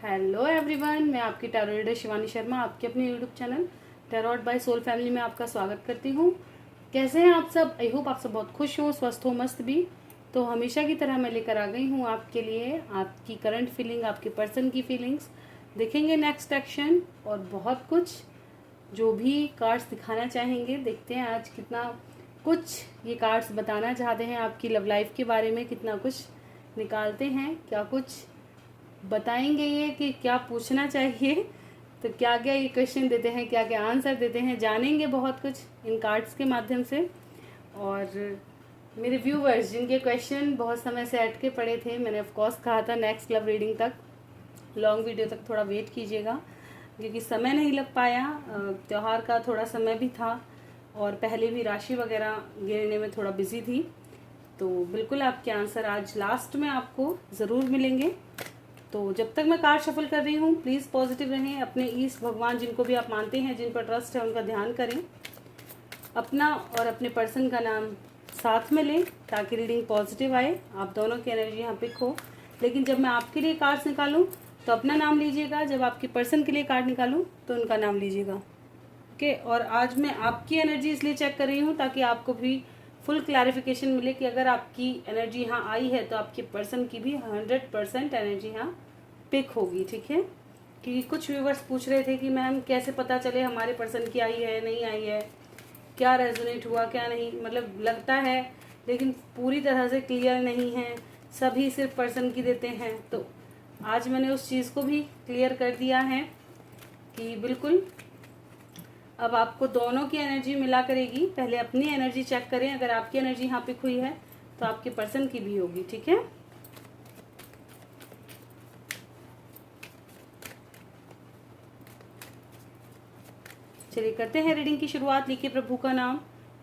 Hello everyone, मैं आपकी tarot reader Shivani Sharma आपके अपने YouTube channel tarot by soul family में आपका स्वागत करती हूँ। कैसे हैं आप सब? आई होप आप सब बहुत खुश हो, स्वस्थ हो, मस्त भी। तो हमेशा की तरह मैं लेकर आ गई हूँ आपके लिए आपकी करंट फीलिंग, आपके पर्सन की फीलिंग्स, देखेंगे नेक्स्ट एक्शन और बहुत कुछ जो भी कार्ड्स दिखाना चाहेंगे। देखते हैं आज कितना कुछ ये कार्ड्स बताना चाहते हैं आपकी लव लाइफ के बारे में, कितना कुछ निकालते हैं, क्या कुछ बताएंगे ये कि क्या पूछना चाहिए। तो क्या क्या ये क्वेश्चन देते हैं, क्या क्या आंसर देते हैं, जानेंगे बहुत कुछ इन कार्ड्स के माध्यम से। और मेरे व्यूवर्स जिनके क्वेश्चन बहुत समय से अटके पड़े थे, मैंने ऑफ कोर्स कहा था नेक्स्ट लव रीडिंग तक, लॉन्ग वीडियो तक थोड़ा वेट कीजिएगा क्योंकि समय नहीं लग पाया। त्यौहार का थोड़ा समय भी था और पहले भी राशि वगैरह गिरने में थोड़ा बिजी थी। तो बिल्कुल आपके आंसर आज लास्ट में आपको ज़रूर मिलेंगे। तो जब तक मैं कार्ड शफल कर रही हूँ, प्लीज़ पॉजिटिव रहें, अपने ईष्ट भगवान जिनको भी आप मानते हैं, जिन पर ट्रस्ट है, उनका ध्यान करें, अपना और अपने पर्सन का नाम साथ में लें ताकि रीडिंग पॉजिटिव आए, आप दोनों की एनर्जी यहाँ पिक हो। लेकिन जब मैं आपके लिए कार्ड्स निकालूं तो अपना नाम लीजिएगा, जब आपके पर्सन के लिए कार्ड निकालूं तो उनका नाम लीजिएगा। ओके, और आज मैं आपकी एनर्जी इसलिए चेक कर रही हूँ ताकि आपको भी फुल क्लैरिफिकेशन मिले कि अगर आपकी एनर्जी यहाँ आई है तो आपके पर्सन की भी 100% एनर्जी यहाँ पिक होगी। ठीक है, कि कुछ व्यूवर्स पूछ रहे थे कि मैम कैसे पता चले हमारे पर्सन की आई है नहीं आई है, क्या रेजोनेट हुआ क्या नहीं, मतलब लगता है लेकिन पूरी तरह से क्लियर नहीं है, सभी सिर्फ पर्सन की देते हैं। तो आज मैंने उस चीज़ को भी क्लियर कर दिया है कि बिल्कुल अब आपको दोनों की एनर्जी मिला करेगी। पहले अपनी एनर्जी चेक करें, अगर आपकी एनर्जी यहाँ पिक हुई है तो आपके पर्सन की भी होगी। ठीक है, चलिए करते हैं रीडिंग की शुरुआत। लिखिए प्रभु का नाम।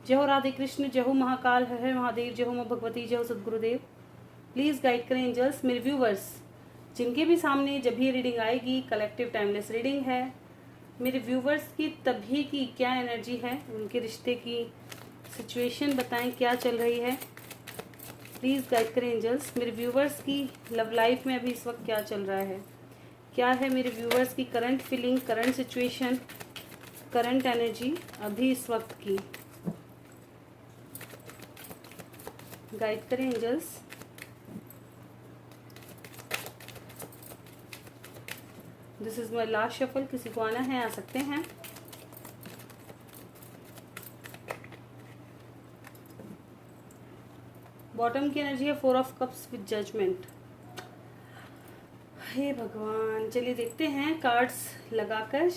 जय हो राधे कृष्ण, जय हो महाकाल, हर हर महादेव, जय हो माँ भगवती, जय हो सदगुरुदेव। प्लीज़ गाइड करें एंजल्स। मेरे व्यूवर्स जिनके भी सामने जब ये रीडिंग आएगी, कलेक्टिव टाइमलेस रीडिंग है। मेरे व्यूवर्स की तभी की क्या एनर्जी है, उनके रिश्ते की सिचुएशन बताएं क्या चल रही है। प्लीज़ गाइड करें एंजल्स। मेरे व्यूवर्स की लव लाइफ में अभी इस वक्त क्या चल रहा है, क्या है मेरे व्यूवर्स की current feeling, current situation, current energy अभी इस वक्त की। गाइड करें angels. This is my last shuffle. किसी को आना है आ सकते हैं। बॉटम की एनर्जी है 4 ऑफ कप्स विद जजमेंट। हे भगवान, चलिए देखते हैं कार्ड्स लगाकर।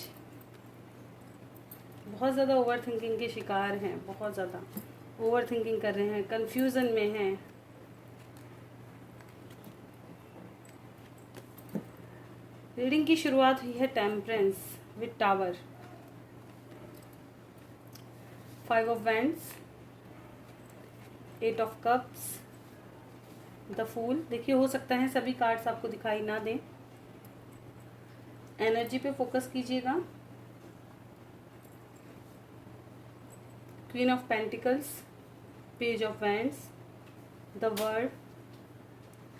बहुत ज़्यादा ओवर थिंकिंग के शिकार हैं, बहुत ज़्यादा ओवर थिंकिंग कर रहे हैं, कंफ्यूजन में हैं। रीडिंग की शुरुआत हुई है temperance with tower, 5 of wands, 8 of cups, the fool. देखिए हो सकता है सभी कार्ड्स आपको दिखाई ना दें, एनर्जी पे फोकस कीजिएगा। Queen of pentacles, page of wands, the world,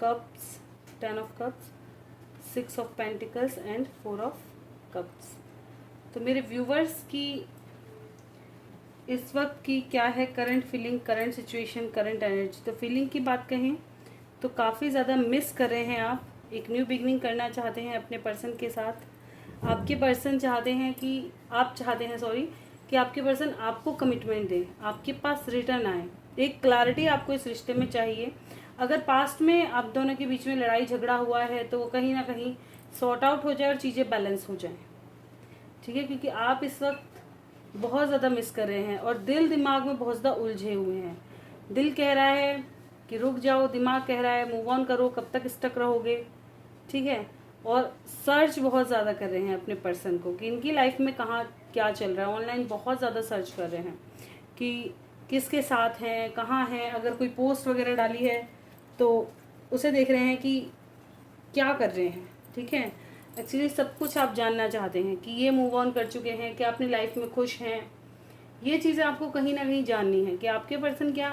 cups, 10 of cups, 6 of pentacles and 4 of cups. तो मेरे व्यूवर्स की इस वक्त की क्या है current feeling, current situation, current energy. तो फीलिंग की बात कहें तो काफ़ी ज़्यादा मिस कर रहे हैं आप, एक न्यू बिगनिंग करना चाहते हैं अपने पर्सन के साथ। आपके पर्सन चाहते हैं कि आप चाहते हैं कि आपके पर्सन आपको कमिटमेंट दे, आपके पास रिटर्न आए, एक क्लैरिटी आपको इस रिश्ते में चाहिए। अगर पास्ट में आप दोनों के बीच में लड़ाई झगड़ा हुआ है तो वो कहीं ना कहीं सॉर्ट आउट हो जाए और चीज़ें बैलेंस हो जाएं। ठीक है, क्योंकि आप इस वक्त बहुत ज़्यादा मिस कर रहे हैं और दिल दिमाग में बहुत ज़्यादा उलझे हुए हैं। दिल कह रहा है कि रुक जाओ, दिमाग कह रहा है मूव ऑन करो, कब तक स्टक रहोगे। ठीक है, और सर्च बहुत ज़्यादा कर रहे हैं अपने पर्सन को कि इनकी लाइफ में कहाँ क्या चल रहा है। ऑनलाइन बहुत ज़्यादा सर्च कर रहे हैं कि किसके साथ हैं, कहाँ हैं, अगर कोई पोस्ट वगैरह डाली है तो उसे देख रहे हैं कि क्या कर रहे हैं। ठीक है, एक्चुअली सब कुछ आप जानना चाहते हैं कि ये मूव ऑन कर चुके हैं, कि अपनी लाइफ में खुश हैं। ये चीज़ें आपको कहीं ना कहीं जाननी है कि आपके पर्सन क्या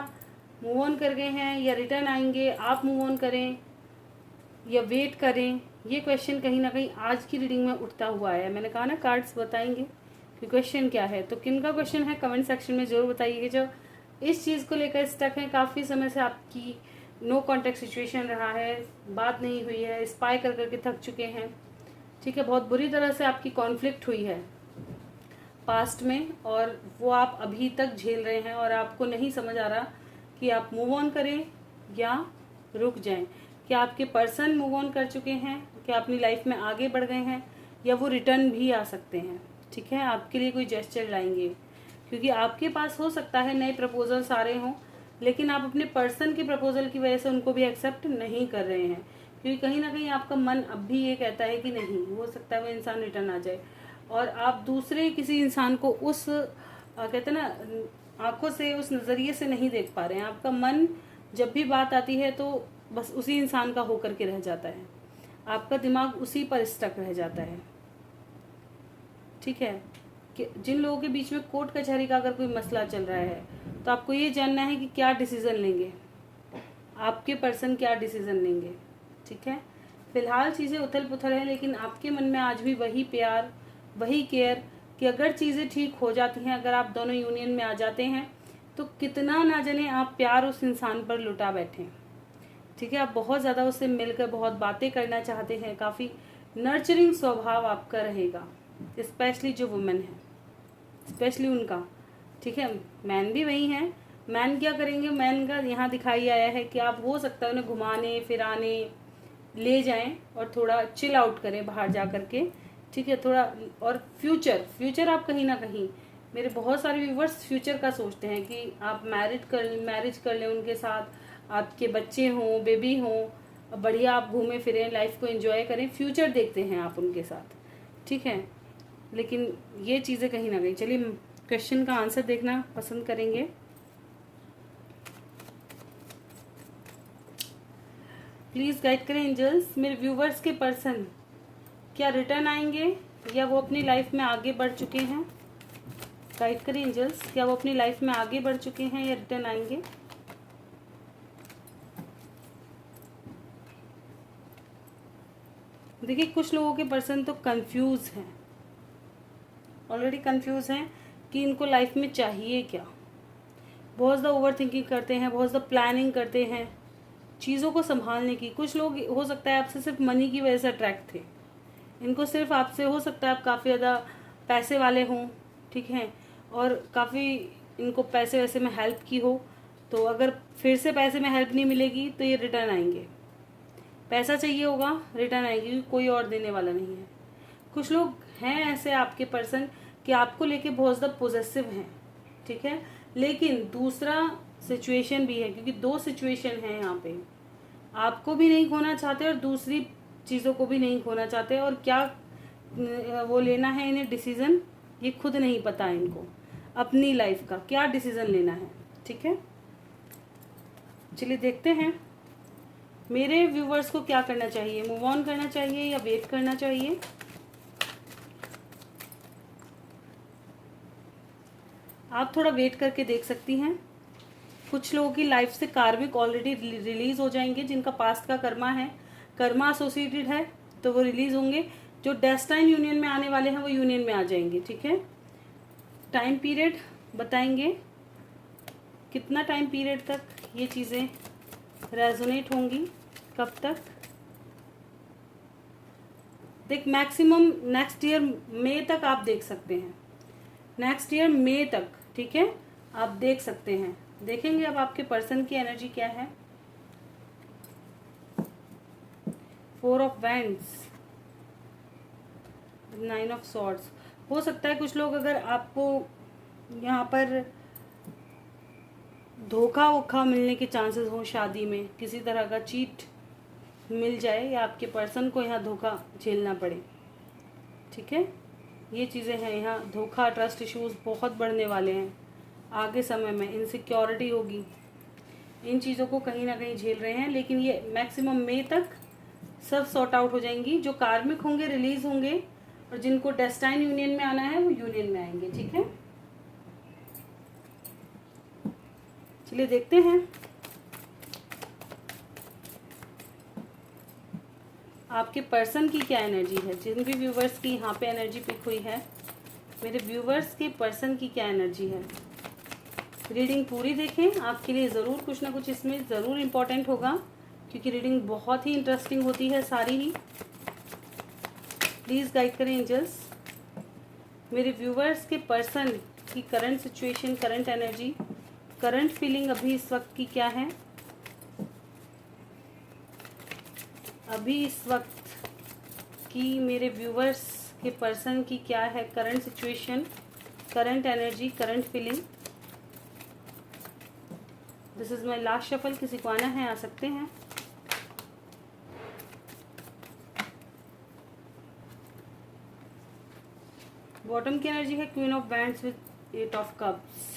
मूव ऑन कर गए हैं या रिटर्न आएंगे, आप मूव ऑन करें या वेट करें, ये क्वेश्चन कहीं ना कहीं आज की रीडिंग में उठता हुआ है। मैंने कहा ना कार्ड्स बताएंगे कि क्वेश्चन क्या है, तो किन का क्वेश्चन है कमेंट सेक्शन में ज़रूर बताइए। जो इस चीज़ को लेकर स्टक है, काफ़ी समय से आपकी नो कॉन्टेक्ट सिचुएशन रहा है, बात नहीं हुई है, स्पाई कर करके थक चुके हैं, ठीक है, बहुत बुरी तरह से आपकी कॉन्फ्लिक्ट हुई है पास्ट में, और वो आप अभी तक झेल रहे हैं और आपको नहीं समझ आ रहा कि आप मूव ऑन करें या रुक जाएं। क्या आपके पर्सन मूव ऑन कर चुके हैं, क्या अपनी लाइफ में आगे बढ़ गए हैं, या वो रिटर्न भी आ सकते हैं, ठीक है, आपके लिए कोई जेस्चर लाएंगे, क्योंकि आपके पास हो सकता है नए प्रपोजल्स आ रहे हों, लेकिन आप अपने पर्सन के प्रपोजल की वजह से उनको भी एक्सेप्ट नहीं कर रहे हैं, क्योंकि कहीं ना कहीं आपका मन अब भी ये कहता है कि नहीं, हो सकता है वो इंसान रिटर्न आ जाए, और आप दूसरे किसी इंसान को उस कहते हैं ना आंखों से, उस नज़रिए से नहीं देख पा रहे हैं। आपका मन जब भी बात आती है तो बस उसी इंसान का होकर के रह जाता है, आपका दिमाग उसी पर स्टक रह जाता है, ठीक है। कि जिन लोगों के बीच में कोर्ट कचहरी का अगर कोई मसला चल रहा है, तो आपको ये जानना है कि क्या डिसीजन लेंगे, आपके पर्सन क्या डिसीजन लेंगे, ठीक है। फिलहाल चीज़ें उथल पुथल है, लेकिन आपके मन में आज भी वही प्यार, वही केयर, कि अगर चीज़ें ठीक हो जाती हैं, अगर आप दोनों यूनियन में आ जाते हैं, तो कितना ना जाने आप प्यार उस इंसान पर लुटा बैठें, ठीक है। आप बहुत ज़्यादा उससे मिलकर बहुत बातें करना चाहते हैं, काफ़ी नर्चरिंग स्वभाव आपका रहेगा, स्पेशली जो वुमेन है, स्पेशली उनका, ठीक है। मैन भी वही हैं, मैन क्या करेंगे, मैन का यहाँ दिखाई आया है कि आप हो सकता है उन्हें घुमाने फिराने ले जाएं और थोड़ा चिल आउट करें बाहर जा कर के, ठीक है, थोड़ा। और फ्यूचर आप कहीं ना कहीं, मेरे बहुत सारे व्यूवर्स फ्यूचर का सोचते हैं कि आप मैरिज कर लें उनके साथ, आपके बच्चे हों, बेबी हों, बढ़िया आप घूमें फिरें, लाइफ को एंजॉय करें, फ्यूचर देखते हैं आप उनके साथ, ठीक है। लेकिन ये चीज़ें कहीं ना कहीं, चलिए क्वेश्चन का आंसर देखना पसंद करेंगे। प्लीज़ गाइड करें एंजल्स, मेरे व्यूवर्स के पर्सन क्या रिटर्न आएंगे या वो अपनी लाइफ में आगे बढ़ चुके हैं। गाइड करें एंजल्स, क्या वो अपनी लाइफ में आगे बढ़ चुके हैं या रिटर्न आएंगे। देखिए कुछ लोगों के पर्सन तो कंफ्यूज हैं, ऑलरेडी कंफ्यूज हैं कि इनको लाइफ में चाहिए क्या, बहुत ज़्यादा ओवर थिंकिंग करते हैं, बहुत ज़्यादा प्लानिंग करते हैं चीज़ों को संभालने की। कुछ लोग हो सकता है आपसे सिर्फ मनी की वजह से अट्रैक्ट थे, इनको सिर्फ आपसे, हो सकता है आप काफ़ी ज़्यादा पैसे वाले हों, ठीक है, और काफ़ी इनको पैसे वैसे में हेल्प की हो, तो अगर फिर से पैसे में हेल्प नहीं मिलेगी तो ये रिटर्न आएंगे। पैसा चाहिए होगा, रिटर्न आएंगे, क्योंकि कोई और देने वाला नहीं है। कुछ लोग हैं ऐसे आपके पर्सन कि आपको लेके बहुत ज़्यादा पॉजिटिव हैं, ठीक है, लेकिन दूसरा सिचुएशन भी है, क्योंकि दो सिचुएशन है यहाँ पे, आपको भी नहीं खोना चाहते और दूसरी चीज़ों को भी नहीं खोना चाहते, और क्या वो लेना है इन्हें डिसीज़न, ये खुद नहीं पता है इनको अपनी लाइफ का क्या डिसीज़न लेना है, ठीक है। चलिए देखते हैं मेरे व्यूवर्स को क्या करना चाहिए, मूव ऑन करना चाहिए या वेट करना चाहिए। आप थोड़ा वेट करके देख सकती हैं। कुछ लोगों की लाइफ से कार्मिक ऑलरेडी रिलीज हो जाएंगे, जिनका पास्ट का कर्मा है, कर्मा एसोसिएटेड है, तो वो रिलीज होंगे। जो डेस्टाइन यूनियन में आने वाले हैं वो यूनियन में आ जाएंगे, ठीक है। टाइम पीरियड बताएंगे, कितना टाइम पीरियड तक ये चीज़ें रेजोनेट होंगी, कब तक। देख मैक्सिमम नेक्स्ट ईयर मई तक आप देख सकते हैं, नेक्स्ट ईयर मई तक, ठीक है, आप देख सकते हैं। देखेंगे अब आपके पर्सन की एनर्जी क्या है। 4 ऑफ वैंड्स, 9 ऑफ सॉर्ड्स। हो सकता है कुछ लोग, अगर आपको यहाँ पर धोखा वोखा मिलने के चांसेस हो, शादी में किसी तरह का चीट मिल जाए, या आपके पर्सन को यहाँ धोखा झेलना पड़े, ठीक है, ये चीज़ें हैं। यहाँ धोखा, ट्रस्ट इश्यूज बहुत बढ़ने वाले हैं आगे समय में, इनसिक्योरिटी होगी, इन चीज़ों को कहीं ना कहीं झेल रहे हैं, लेकिन ये मैक्सिमम मई तक सब सॉर्ट आउट हो जाएंगी। जो कार्मिक होंगे रिलीज होंगे, और जिनको डेस्टाइन यूनियन में आना है वो यूनियन में आएंगे, ठीक है। चलिए देखते हैं आपके पर्सन की क्या एनर्जी है। जिन भी व्यूवर्स की यहाँ पे एनर्जी पिक हुई है, मेरे व्यूवर्स के पर्सन की क्या एनर्जी है। रीडिंग पूरी देखें, आपके लिए ज़रूर कुछ ना कुछ इसमें ज़रूर इम्पोर्टेंट होगा, क्योंकि रीडिंग बहुत ही इंटरेस्टिंग होती है सारी ही। प्लीज़ गाइड करें एंजल्स। मेरे व्यूवर्स के पर्सन की current situation, current energy, current feeling अभी इस वक्त की क्या है। अभी इस वक्त की मेरे व्यूवर्स के पर्सन की क्या है current situation, current energy, current feeling. This is my last shuffle. किसी को आना है आ सकते हैं। बॉटम की एनर्जी है queen of wands with 8 of cups.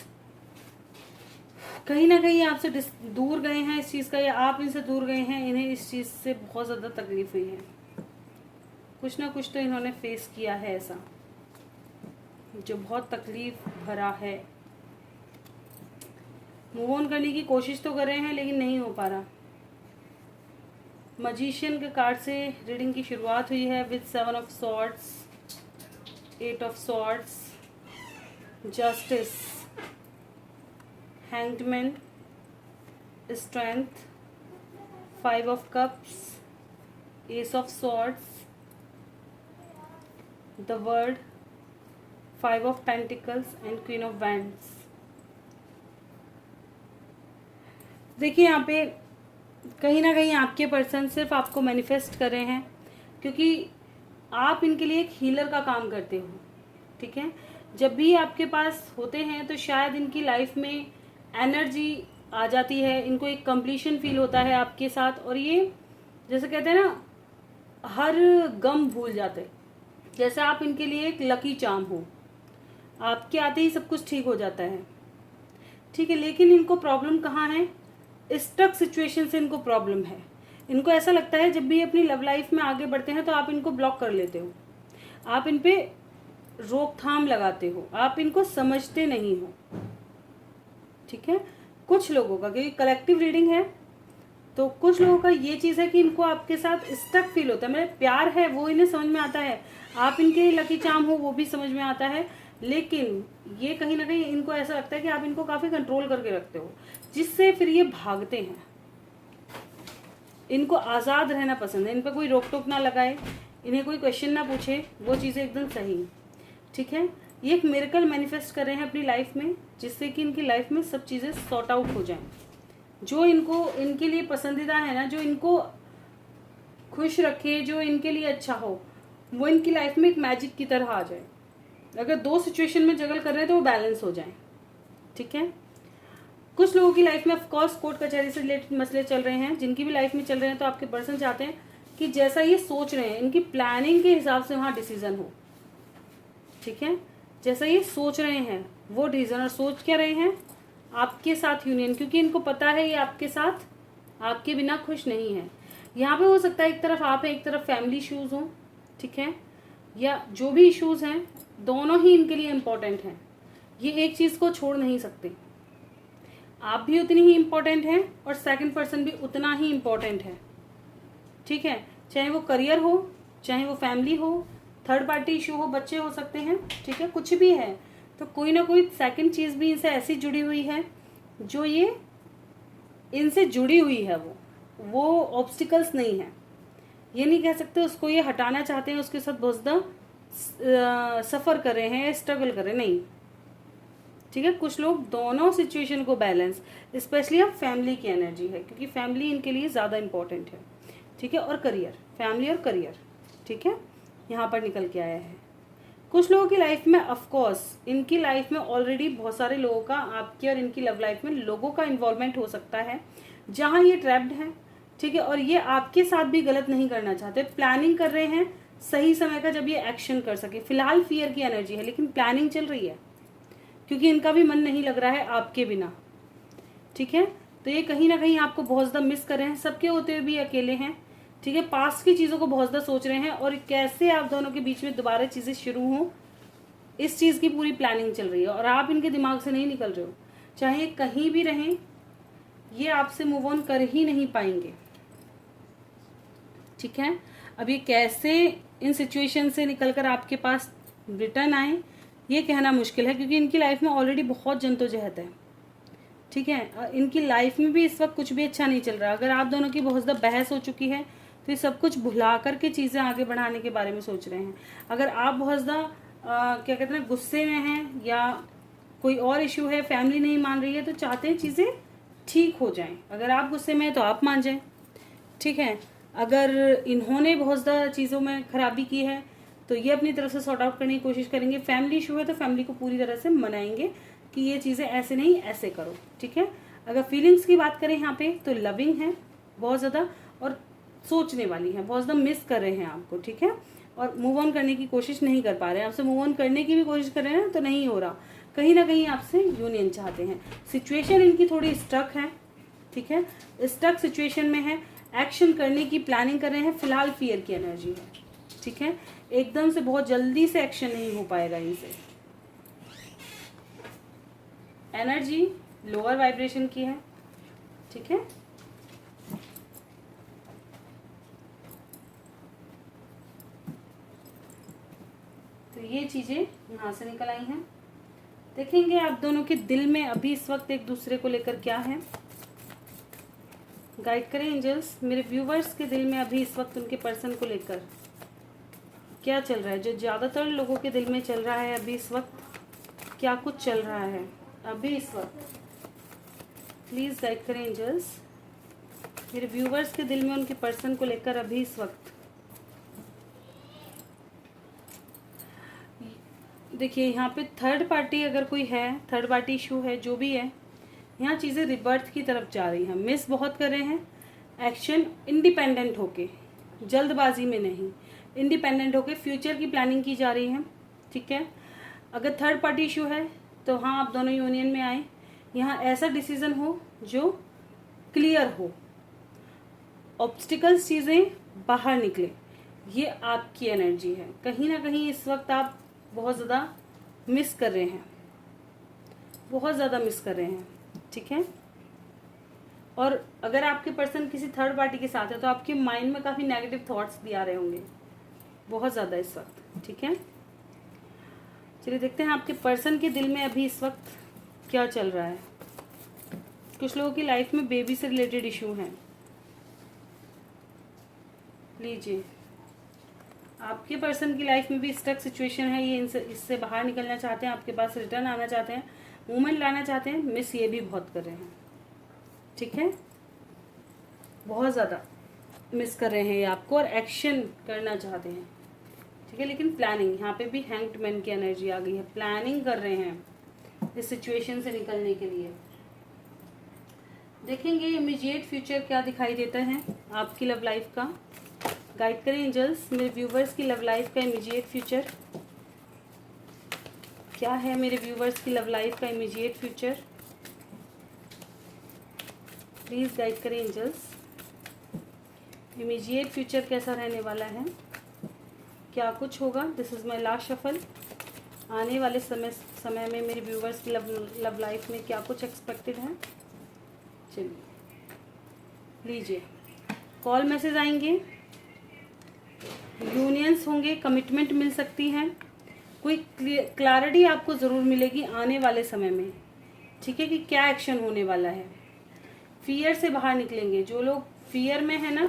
कहीं ना कहीं आपसे दूर गए हैं इस चीज़ का, या आप इनसे दूर गए हैं, इन्हें इस चीज़ से बहुत ज़्यादा तकलीफ हुई है। कुछ ना कुछ तो इन्होंने फेस किया है ऐसा जो बहुत तकलीफ भरा है। मूव ऑन करने की कोशिश तो कर रहे हैं लेकिन नहीं हो पा रहा। मजिशियन के कार्ड से रीडिंग की शुरुआत हुई है with 7 of swords, 8 of swords, justice, hanged man, strength, 5 of cups, ace of swords, the world, 5 of pentacles and queen of wands. देखिए यहाँ पे कहीं ना कहीं आपके पर्सन सिर्फ आपको मैनिफेस्ट कर रहे हैं, क्योंकि आप इनके लिए एक हीलर का काम करते हो। ठीक है, जब भी आपके पास होते हैं तो शायद इनकी लाइफ में एनर्जी आ जाती है, इनको एक कंप्लीशन फील होता है आपके साथ, और ये जैसे कहते हैं ना, हर गम भूल जाते, जैसे आप इनके लिए एक लकी चार्म हो, आपके आते ही सब कुछ ठीक हो जाता है। ठीक है, लेकिन इनको प्रॉब्लम कहाँ है, स्टक सिचुएशन से इनको प्रॉब्लम है। इनको ऐसा लगता है जब भी अपनी लव लाइफ में आगे बढ़ते हैं तो आप इनको ब्लॉक कर लेते हो, आप इन पे रोकथाम लगाते हो, आप इनको समझते नहीं हो। ठीक है, कुछ लोगों का, क्योंकि कलेक्टिव रीडिंग है तो कुछ लोगों का ये चीज़ है कि इनको आपके साथ स्टक फील होता है। मेरे प्यार है वो इन्हें समझ में आता है, आप इनके लकी चार्म हो वो भी समझ में आता है, लेकिन ये कहीं ना कहीं इनको ऐसा लगता है कि आप इनको काफ़ी कंट्रोल करके रखते हो, जिससे फिर ये भागते हैं। इनको आज़ाद रहना पसंद है, इन पर कोई रोक टोक ना लगाए, इन्हें कोई क्वेश्चन ना पूछे, वो चीज़ें एकदम सही। ठीक है, ये एक मिरेकल मैनिफेस्ट कर रहे हैं अपनी लाइफ में, जिससे कि इनकी लाइफ में सब चीज़ें सॉर्ट आउट हो जाएं। जो इनको इनके लिए पसंदीदा है ना, जो इनको खुश रखे, जो इनके लिए अच्छा हो, वो इनकी लाइफ में एक मैजिक की तरह आ जाए। अगर दो सिचुएशन में जगल कर रहे हैं तो वो बैलेंस हो जाए। ठीक है, कुछ लोगों की लाइफ में ऑफकोर्स कोर्ट कचहरी से रिलेटेड मसले चल रहे हैं, जिनकी भी लाइफ में चल रहे हैं, तो आपके पर्सन चाहते हैं कि जैसा ये सोच रहे हैं, इनकी प्लानिंग के हिसाब से वहाँ डिसीजन हो। ठीक है, जैसा ये सोच रहे हैं वो डिसीजन, और सोच क्या रहे हैं, आपके साथ यूनियन, क्योंकि इनको पता है ये आपके साथ, आपके बिना खुश नहीं है। यहाँ पे हो सकता है एक तरफ आप है, एक तरफ फैमिली इश्यूज हो। ठीक है, या जो भी इश्यूज हैं दोनों ही इनके लिए इम्पोर्टेंट हैं, ये एक चीज़ को छोड़ नहीं सकते। आप भी उतनी ही इम्पोर्टेंट हैं और सेकंड पर्सन भी उतना ही इम्पोर्टेंट है। ठीक है, चाहे वो करियर हो, चाहे वो फैमिली हो, थर्ड पार्टी इशू हो, बच्चे हो सकते हैं। ठीक है, कुछ भी है तो कोई ना कोई सेकंड चीज़ भी इनसे ऐसी जुड़ी हुई है जो ये इनसे जुड़ी हुई है, वो ऑब्स्टिकल्स नहीं है। ये नहीं कह सकते उसको ये हटाना चाहते हैं, उसके साथ बहुत ज़्यादा सफ़र कर रहे हैं, स्ट्रगल कर रहे हैं, नहीं। ठीक है, कुछ लोग दोनों सिचुएशन को बैलेंस, स्पेशली अब फैमिली की एनर्जी है, क्योंकि फैमिली इनके लिए ज़्यादा इंपॉर्टेंट है। ठीक है, और करियर, फैमिली और करियर। ठीक है, यहाँ पर निकल के आया है। कुछ लोगों की लाइफ में, ऑफकोर्स इनकी लाइफ में ऑलरेडी बहुत सारे लोगों का, आपकी और इनकी लव लाइफ में लोगों का इन्वॉल्वमेंट हो सकता है जहाँ ये ट्रैप्ड हैं। ठीक है, और ये आपके साथ भी गलत नहीं करना चाहते, प्लानिंग कर रहे हैं सही समय का जब ये एक्शन कर सके। फिलहाल फियर की एनर्जी है, लेकिन प्लानिंग चल रही है, क्योंकि इनका भी मन नहीं लग रहा है आपके बिना। ठीक है, तो ये कहीं ना कहीं आपको बहुत ज़्यादा मिस कर रहे हैं, सबके होते हुए भी अकेले हैं। ठीक है, पास्ट की चीज़ों को बहुत ज़्यादा सोच रहे हैं, और कैसे आप दोनों के बीच में दोबारा चीज़ें शुरू हों, इस चीज़ की पूरी प्लानिंग चल रही है, और आप इनके दिमाग से नहीं निकल रहे हो। चाहे कहीं भी रहें, ये आपसे मूव ऑन कर ही नहीं पाएंगे। ठीक है, अब ये कैसे इन सिचुएशन से निकलकर आपके पास रिटर्न आए ये कहना मुश्किल है, क्योंकि इनकी लाइफ में ऑलरेडी बहुत जद्दोजहद है। ठीक है, इनकी लाइफ में भी इस वक्त कुछ भी अच्छा नहीं चल रहा। अगर आप दोनों की बहुत ज़्यादा बहस हो चुकी है तो ये सब कुछ भुला करके चीज़ें आगे बढ़ाने के बारे में सोच रहे हैं। अगर आप बहुत ज़्यादा क्या कहते हैं गुस्से में हैं या कोई और इशू है, फैमिली नहीं मान रही है, तो चाहते हैं चीज़ें ठीक हो जाएं। अगर आप गुस्से में हैं तो आप मान जाएं। ठीक है, अगर इन्होंने बहुत ज़्यादा चीज़ों में खराबी की है तो ये अपनी तरफ से सॉर्ट आउट करने की कोशिश करेंगे। फैमिली इशू है तो फैमिली को पूरी तरह से मनाएंगे कि ये चीज़ें ऐसे नहीं ऐसे करो। ठीक है, अगर फीलिंग्स की बात करें यहाँ पे तो लविंग है बहुत ज़्यादा और सोचने वाली है, बहुत ज़्यादा मिस कर रहे हैं आपको। ठीक है, और मूव ऑन करने की कोशिश नहीं कर पा रहे हैं, आपसे मूव ऑन करने की भी कोशिश कर रहे हैं तो नहीं हो रहा, कहीं ना कहीं आपसे यूनियन चाहते हैं। सिचुएशन इनकी थोड़ी स्टक है। ठीक है, स्टक सिचुएशन में है, एक्शन करने की प्लानिंग कर रहे हैं, फिलहाल फियर की एनर्जी है। ठीक है, एकदम से बहुत जल्दी से एक्शन नहीं हो पाएगा इनसे। एनर्जी लोअर वाइब्रेशन की है। ठीक है, तो ये चीजें यहां से निकल आई हैं। देखेंगे आप दोनों के दिल में अभी इस वक्त एक दूसरे को लेकर क्या है। गाइड करें एंजल्स, मेरे व्यूवर्स के दिल में अभी इस वक्त उनके पर्सन को लेकर क्या चल रहा है, जो ज़्यादातर लोगों के दिल में चल रहा है अभी इस वक्त। क्या कुछ चल रहा है अभी इस वक्त, प्लीज़ गाइड करें एंजल्स, मेरे व्यूवर्स के दिल में उनके पर्सन को लेकर अभी इस वक्त। देखिए यहाँ पे थर्ड पार्टी अगर कोई है, थर्ड पार्टी इशू है, जो भी है, यहाँ चीज़ें रिबर्थ की तरफ जा रही हैं। मिस बहुत कर रहे हैं, एक्शन इंडिपेंडेंट होके, जल्दबाजी में नहीं, इंडिपेंडेंट होके फ्यूचर की प्लानिंग की जा रही है। ठीक है, अगर थर्ड पार्टी इशू है तो हाँ आप दोनों यूनियन में आए, यहाँ ऐसा डिसीजन हो जो क्लियर हो, ऑब्स्टिकल्स चीज़ें बाहर निकले, ये आपकी एनर्जी है। कहीं ना कहीं इस वक्त आप बहुत ज़्यादा मिस कर रहे हैं, बहुत ज़्यादा मिस कर रहे हैं। ठीक है, और अगर आपके पर्सन किसी थर्ड पार्टी के साथ है तो आपके माइंड में काफ़ी नेगेटिव थॉट्स भी आ रहे होंगे बहुत ज़्यादा इस वक्त। ठीक है, चलिए देखते हैं आपके पर्सन के दिल में अभी इस वक्त क्या चल रहा है। कुछ लोगों की लाइफ में बेबी से रिलेटेड इशू हैं। लीजिए, आपके पर्सन की लाइफ में भी स्टक सिचुएशन है, ये इससे बाहर निकलना चाहते हैं, आपके पास रिटर्न आना चाहते हैं, मूवमेंट लाना चाहते हैं, मिस ये भी बहुत कर रहे हैं। ठीक है, बहुत ज़्यादा मिस कर रहे हैं ये आपको और एक्शन करना चाहते हैं। ठीक है, लेकिन प्लानिंग, यहाँ पे भी हैंग्ड मैन की एनर्जी आ गई है, प्लानिंग कर रहे हैं इस सिचुएशन से निकलने के लिए। देखेंगे इमीडिएट फ्यूचर क्या दिखाई देता है आपकी लव लाइफ का। गाइड करें एंजल्स, मेरे व्यूवर्स की लव लाइफ का इमीडिएट फ्यूचर क्या है। मेरे व्यूवर्स की लव लाइफ का इमीडिएट फ्यूचर प्लीज़ गाइड करें एंजल्स, इमीडिएट फ्यूचर कैसा रहने वाला है, क्या कुछ होगा। This is my last shuffle. आने वाले समय में मेरे व्यूवर्स की लव लाइफ में क्या कुछ एक्सपेक्टेड है। चलिए लीजिए, कॉल मैसेज आएंगे, यूनियंस होंगे, कमिटमेंट मिल सकती हैं, कोई क्लैरिटी आपको ज़रूर मिलेगी आने वाले समय में। ठीक है, कि क्या एक्शन होने वाला है। फियर से बाहर निकलेंगे, जो लोग फियर में है ना,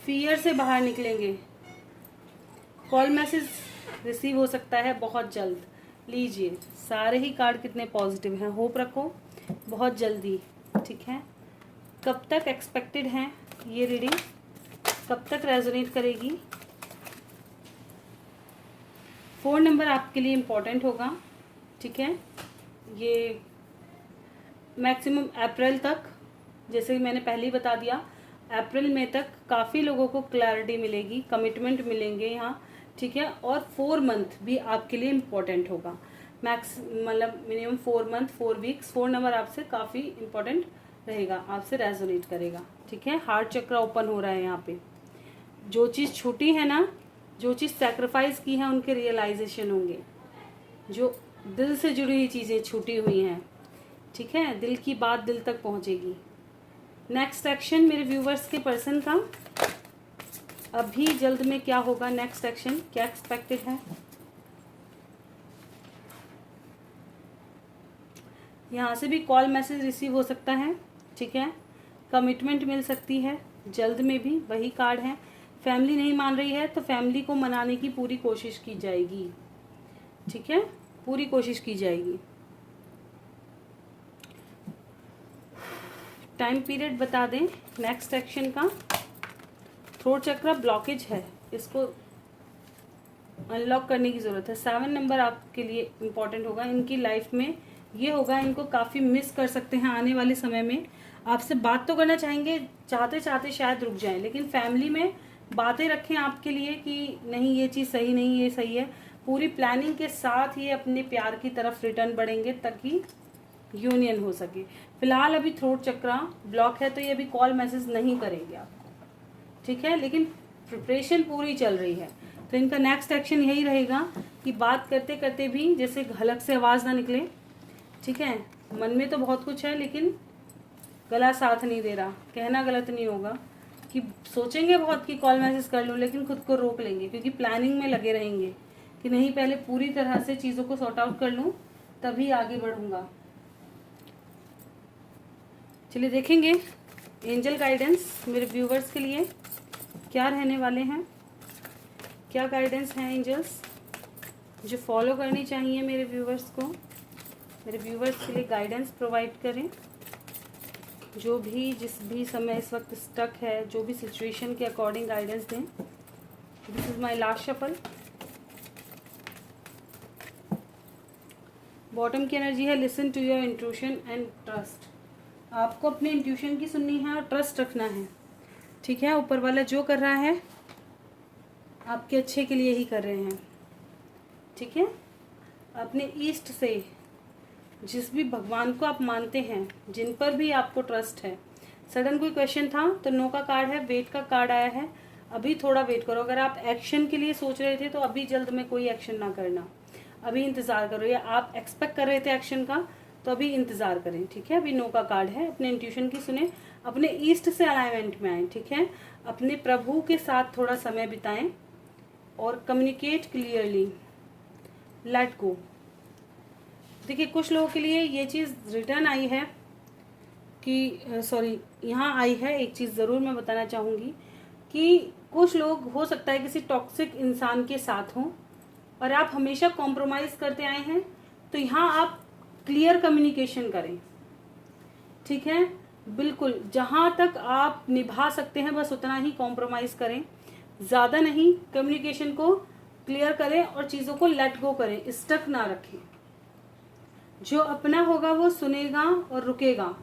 फियर से बाहर निकलेंगे। कॉल मैसेज रिसीव हो सकता है बहुत जल्द। लीजिए, सारे ही कार्ड कितने पॉजिटिव हैं, होप रखो बहुत जल्दी। ठीक है, कब तक एक्सपेक्टेड है ये रीडिंग, कब तक रेजोनेट करेगी। 4 नंबर आपके लिए इम्पोर्टेंट होगा। ठीक है, ये मैक्सिमम अप्रैल तक, जैसे मैंने पहले ही बता दिया, अप्रैल में तक काफ़ी लोगों को क्लैरिटी मिलेगी, कमिटमेंट मिलेंगे यहाँ। ठीक है, और 4 मंथ भी आपके लिए इम्पोर्टेंट होगा, मतलब मिनिमम 4 मंथ 4 वीक्स। 4 नंबर आपसे काफ़ी इम्पोर्टेंट रहेगा, आपसे रेजोनेट करेगा। ठीक है, हार्ट चक्र ओपन हो रहा है यहाँ पे। जो चीज़ छूटी है ना, जो चीज़ सेक्रीफाइस की है, उनके रियलाइजेशन होंगे। जो दिल से जुड़ी हुई चीज़ें छूटी हुई हैं, ठीक है, दिल की बात दिल तक पहुँचेगी। नेक्स्ट एक्शन मेरे व्यूवर्स के पर्सन का, अभी जल्द में क्या होगा, नेक्स्ट एक्शन क्या एक्सपेक्टेड है। यहाँ से भी कॉल मैसेज रिसीव हो सकता है, ठीक है। कमिटमेंट मिल सकती है जल्द में भी, वही कार्ड है। फैमिली नहीं मान रही है तो फैमिली को मनाने की पूरी कोशिश की जाएगी, ठीक है, पूरी कोशिश की जाएगी। टाइम पीरियड बता दें नेक्स्ट एक्शन का। थ्रोट चक्र ब्लॉकेज है, इसको अनलॉक करने की ज़रूरत है। 7 नंबर आपके लिए इम्पॉर्टेंट होगा इनकी लाइफ में। ये होगा, इनको काफ़ी मिस कर सकते हैं आने वाले समय में। आपसे बात तो करना चाहेंगे, चाहते चाहते शायद रुक जाएं, लेकिन फैमिली में बातें रखें आपके लिए कि नहीं ये चीज़ सही नहीं, ये सही है। पूरी प्लानिंग के साथ ये अपने प्यार की तरफ रिटर्न बढ़ेंगे ताकि यूनियन हो सके। फिलहाल अभी थ्रोट चक्र ब्लॉक है तो ये अभी कॉल मैसेज नहीं करेंगे आपको, ठीक है, लेकिन प्रिपरेशन पूरी चल रही है। तो इनका नेक्स्ट एक्शन यही रहेगा कि बात करते करते भी जैसे हलक से आवाज़ ना निकले, ठीक है। मन में तो बहुत कुछ है लेकिन गला साथ नहीं दे रहा। कहना गलत नहीं होगा कि सोचेंगे बहुत कि कॉल मैसेज कर लूँ, लेकिन खुद को रोक लेंगे क्योंकि प्लानिंग में लगे रहेंगे कि नहीं पहले पूरी तरह से चीज़ों को सॉर्ट आउट कर लूँ तभी आगे बढ़ूँगा। चलिए देखेंगे एंजल गाइडेंस मेरे व्यूवर्स के लिए क्या रहने वाले हैं, क्या गाइडेंस हैं एंजल्स जो फॉलो करनी चाहिए मेरे व्यूवर्स को। मेरे व्यूवर्स के लिए गाइडेंस प्रोवाइड करें, जो भी जिस भी समय इस वक्त स्टक है, जो भी सिचुएशन के अकॉर्डिंग गाइडेंस दें। This is my last shuffle. Bottom की एनर्जी है listen to your intuition and trust. आपको अपने इंट्यूशन की सुननी है और ट्रस्ट रखना है, ठीक है। ऊपर वाला जो कर रहा है आपके अच्छे के लिए ही कर रहे हैं, ठीक है। अपने ईस्ट से जिस भी भगवान को आप मानते हैं, जिन पर भी आपको ट्रस्ट है। सडन कोई क्वेश्चन था तो नो का कार्ड है, वेट का कार्ड आया है। अभी थोड़ा वेट करो। अगर आप एक्शन के लिए सोच रहे थे तो अभी जल्द में कोई एक्शन ना करना, अभी इंतज़ार करो। या आप एक्सपेक्ट कर रहे थे एक्शन का तो अभी इंतज़ार करें, ठीक है। अभी नो का कार्ड है। अपने इंट्यूशन की सुने, अपने ईस्ट से अलाइनमेंट में आए, ठीक है। अपने प्रभु के साथ थोड़ा समय बिताएं और कम्युनिकेट क्लियरली, लेट गो। देखिए कुछ लोगों के लिए ये चीज़ रिटर्न आई है कि सॉरी यहाँ आई है। एक चीज़ ज़रूर मैं बताना चाहूँगी कि कुछ लोग हो सकता है किसी टॉक्सिक इंसान के साथ हों और आप हमेशा कॉम्प्रोमाइज़ करते आए हैं, तो यहाँ आप क्लियर कम्युनिकेशन करें, ठीक है। बिल्कुल जहाँ तक आप निभा सकते हैं बस उतना ही कॉम्प्रोमाइज़ करें, ज़्यादा नहीं। कम्युनिकेशन को क्लियर करें और चीज़ों को लेट गो करें, स्टक ना रखें। जो अपना होगा वो सुनेगा और रुकेगा,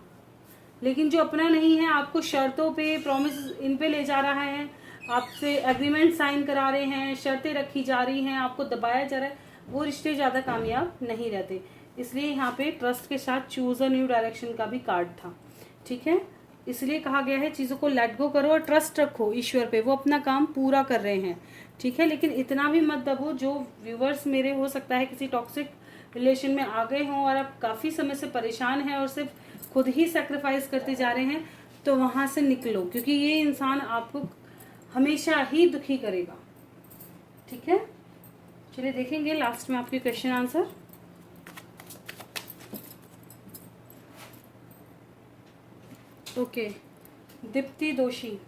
लेकिन जो अपना नहीं है आपको शर्तों पे, प्रॉमिस इन पे ले जा रहा है, आपसे एग्रीमेंट साइन करा रहे हैं, शर्तें रखी जा रही हैं, आपको दबाया जा रहा है, वो रिश्ते ज़्यादा कामयाब नहीं रहते। इसलिए यहाँ पे ट्रस्ट के साथ चूज अ न्यू डायरेक्शन का भी कार्ड था, ठीक है। इसलिए कहा गया है चीज़ों को लेट गो करो और ट्रस्ट रखो ईश्वर पे, वो अपना काम पूरा कर रहे हैं, ठीक है। लेकिन इतना भी मत दबो। जो व्यूवर्स मेरे हो सकता है किसी टॉक्सिक रिलेशन में आ गए हों और आप काफ़ी समय से परेशान हैं और सिर्फ खुद ही सेक्रीफाइस करते जा रहे हैं, तो वहाँ से निकलो, क्योंकि ये इंसान आपको हमेशा ही दुखी करेगा, ठीक है। चलिए देखेंगे लास्ट में आपके क्वेश्चन आंसर। ओके, दीप्ति दोषी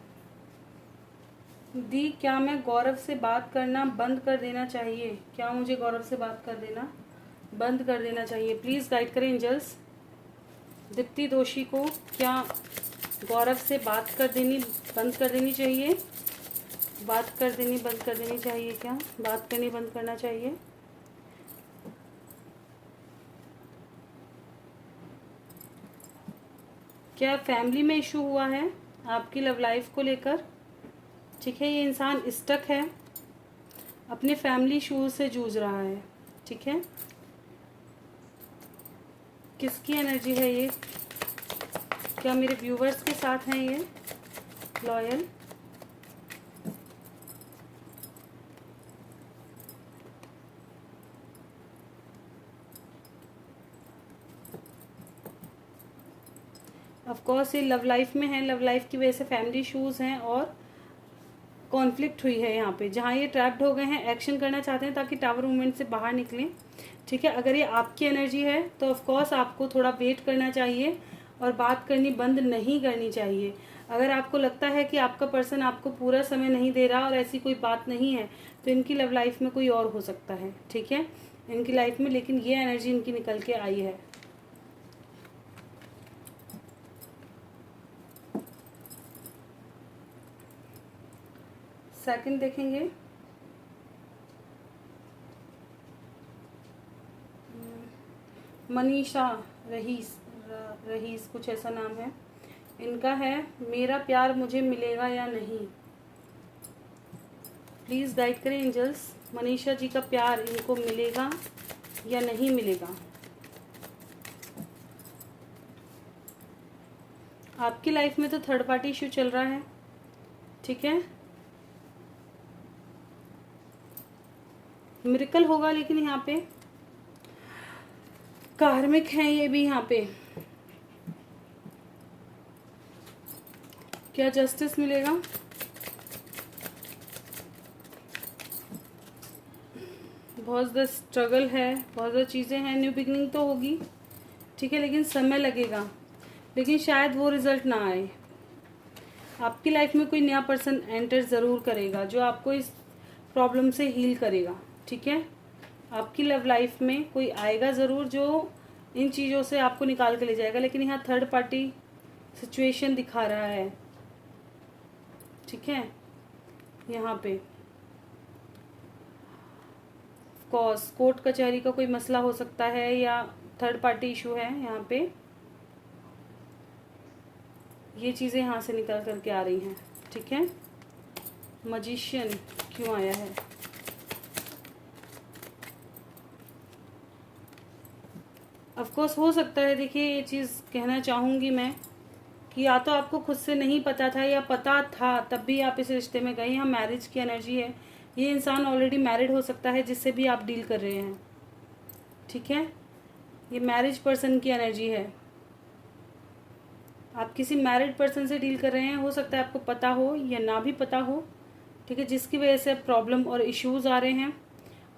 दी, क्या मैं गौरव से बात करना बंद कर देना चाहिए? क्या मुझे गौरव से बात कर देना बंद कर देना चाहिए? प्लीज़ गाइड करें एंजल्स। दीप्ति दोषी को क्या गौरव से बात कर देनी बंद कर देनी चाहिए? बात कर देनी बंद कर देनी चाहिए? क्या बात करनी बंद करना चाहिए? क्या फैमिली में इशू हुआ है आपकी लव लाइफ को लेकर? ठीक है, ये इंसान स्टक है, अपने फैमिली इशूज से जूझ रहा है, ठीक है। किसकी एनर्जी है ये? क्या मेरे व्यूवर्स के साथ हैं ये लॉयल? ऑफ कोर्स ये लव लाइफ में है, लव लाइफ की वजह से फैमिली इश्यूज हैं और कॉन्फ्लिक्ट हुई है यहाँ पे, जहाँ ये ट्रैप्ड हो गए हैं, एक्शन करना चाहते हैं ताकि टावर मूवमेंट से बाहर निकलें। ठीक है, अगर ये आपकी एनर्जी है तो ऑफ कोर्स आपको थोड़ा वेट करना चाहिए और बात करनी बंद नहीं करनी चाहिए। अगर आपको लगता है कि आपका पर्सन आपको पूरा समय नहीं दे रहा और ऐसी कोई बात नहीं है, तो इनकी लव लाइफ में कोई और हो सकता है। ठीक है, इनकी लाइफ में लेकिन ये एनर्जी इनकी निकल के आई है। सेकंड देखेंगे, मनीषा रहीस कुछ ऐसा नाम है इनका है। मेरा प्यार मुझे मिलेगा या नहीं, प्लीज़ गाइड करें एंजल्स। मनीषा जी का प्यार इनको मिलेगा या नहीं मिलेगा। आपकी लाइफ में तो थर्ड पार्टी इश्यू चल रहा है। ठीक है, मिरेकल होगा, लेकिन यहाँ पे कार्मिक है ये भी। यहाँ पे क्या जस्टिस मिलेगा? बहुत ज़्यादा स्ट्रगल है, बहुत ज़्यादा चीज़ें हैं। न्यू बिगनिंग तो होगी, ठीक है, लेकिन समय लगेगा, लेकिन शायद वो रिज़ल्ट ना आए। आपकी लाइफ में कोई नया पर्सन एंटर ज़रूर करेगा जो आपको इस प्रॉब्लम से हील करेगा। ठीक है, आपकी लव लाइफ में कोई आएगा ज़रूर जो इन चीज़ों से आपको निकाल के ले जाएगा, लेकिन यहाँ थर्ड पार्टी सिचुएशन दिखा रहा है। ठीक है, यहाँ पे कॉज कोर्ट कचहरी का कोई मसला हो सकता है या थर्ड पार्टी इशू है। यहाँ पे ये चीज़ें यहाँ से निकल करके आ रही हैं। ठीक है, मजिशियन क्यों आया है? ऑफ कोर्स हो सकता है, देखिए ये चीज़ कहना चाहूँगी मैं कि या तो आपको खुद से नहीं पता था या पता था तब भी आप इस रिश्ते में गए। यहाँ मैरिज की एनर्जी है, ये इंसान ऑलरेडी मैरिड हो सकता है जिससे भी आप डील कर रहे हैं। ठीक है, ये मैरिज पर्सन की एनर्जी है, आप किसी मैरिड पर्सन से डील कर रहे हैं। हो सकता है आपको पता हो या ना भी पता हो। ठीक है, जिसकी वजह से प्रॉब्लम और इश्यूज़ आ रहे हैं।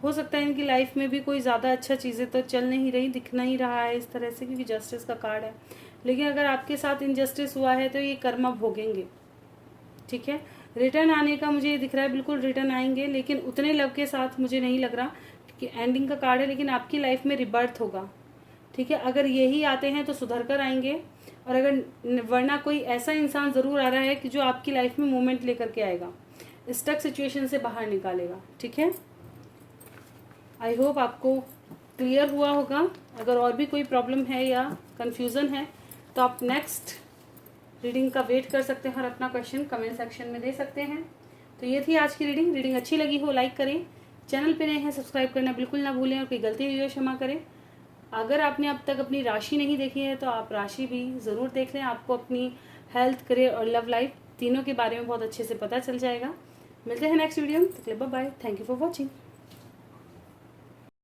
हो सकता है इनकी लाइफ में भी कोई ज़्यादा अच्छा चीज़ें तो चल नहीं रही, दिख नहीं रहा है इस तरह से, क्योंकि जस्टिस का कार्ड है। लेकिन अगर आपके साथ इनजस्टिस हुआ है तो ये कर्म भोगेंगे। ठीक है, रिटर्न आने का मुझे ये दिख रहा है, बिल्कुल रिटर्न आएंगे, लेकिन उतने लव के साथ मुझे नहीं लग रहा कि एंडिंग का कार्ड है। लेकिन आपकी लाइफ में रिबर्थ होगा। ठीक है, अगर यही आते हैं तो सुधर कर आएंगे, और अगर वरना कोई ऐसा इंसान ज़रूर आ रहा है कि जो आपकी लाइफ में मूवमेंट लेकर के आएगा, स्टक सिचुएशन से बाहर निकालेगा। ठीक है, आई होप आपको क्लियर हुआ होगा। अगर और भी कोई प्रॉब्लम है या कन्फ्यूज़न है तो आप नेक्स्ट रीडिंग का वेट कर सकते हैं और अपना क्वेश्चन कमेंट सेक्शन में दे सकते हैं। तो ये थी आज की रीडिंग अच्छी लगी हो लाइक करें, चैनल पे नए हैं सब्सक्राइब करना बिल्कुल ना भूलें, और कोई गलती हुई हो क्षमा करें। अगर आपने अब तक अपनी राशि नहीं देखी है तो आप राशि भी ज़रूर देख लें, आपको अपनी हेल्थ, करियर और लव लाइफ तीनों के बारे में बहुत अच्छे से पता चल जाएगा। मिलते हैं नेक्स्ट वीडियो में, तब तक bye bye. Thank you for watching.